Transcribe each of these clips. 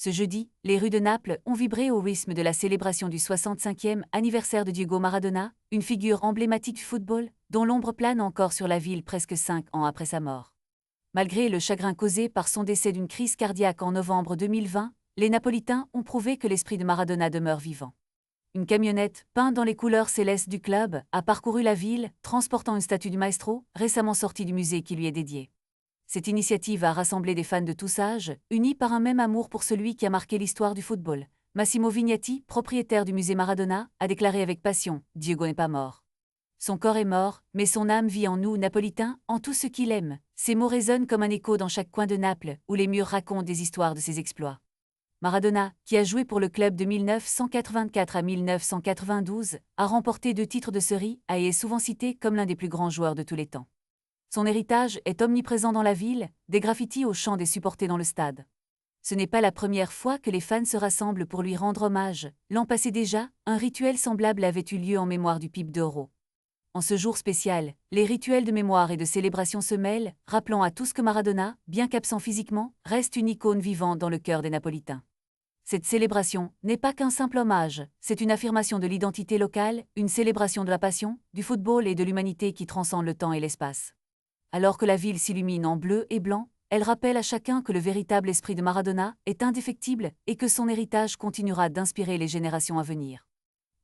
Ce jeudi, les rues de Naples ont vibré au rythme de la célébration du 65e anniversaire de Diego Maradona, une figure emblématique du football, dont l'ombre plane encore sur la ville presque 5 ans après sa mort. Malgré le chagrin causé par son décès d'une crise cardiaque en novembre 2020, les Napolitains ont prouvé que l'esprit de Maradona demeure vivant. Une camionnette, peinte dans les couleurs célestes du club, a parcouru la ville, transportant une statue du maestro, récemment sortie du musée qui lui est dédié. Cette initiative a rassemblé des fans de tous âges, unis par un même amour pour celui qui a marqué l'histoire du football. Massimo Vignati, propriétaire du musée Maradona, a déclaré avec passion « Diego n'est pas mort. Son corps est mort, mais son âme vit en nous, Napolitains, en tout ce qu'il aime. » Ces mots résonnent comme un écho dans chaque coin de Naples, où les murs racontent des histoires de ses exploits. Maradona, qui a joué pour le club de 1984 à 1992, a remporté 2 titres de Serie A et est souvent cité comme l'un des plus grands joueurs de tous les temps. Son héritage est omniprésent dans la ville, des graffitis au chant des supporters dans le stade. Ce n'est pas la première fois que les fans se rassemblent pour lui rendre hommage. L'an passé déjà, un rituel semblable avait eu lieu en mémoire du Pipe d'Oro. En ce jour spécial, les rituels de mémoire et de célébration se mêlent, rappelant à tous que Maradona, bien qu'absent physiquement, reste une icône vivante dans le cœur des Napolitains. Cette célébration n'est pas qu'un simple hommage, c'est une affirmation de l'identité locale, une célébration de la passion, du football et de l'humanité qui transcende le temps et l'espace. Alors que la ville s'illumine en bleu et blanc, elle rappelle à chacun que le véritable esprit de Maradona est indéfectible et que son héritage continuera d'inspirer les générations à venir.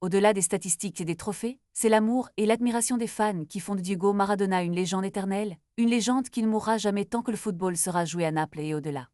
Au-delà des statistiques et des trophées, c'est l'amour et l'admiration des fans qui font de Diego Maradona une légende éternelle, une légende qui ne mourra jamais tant que le football sera joué à Naples et au-delà.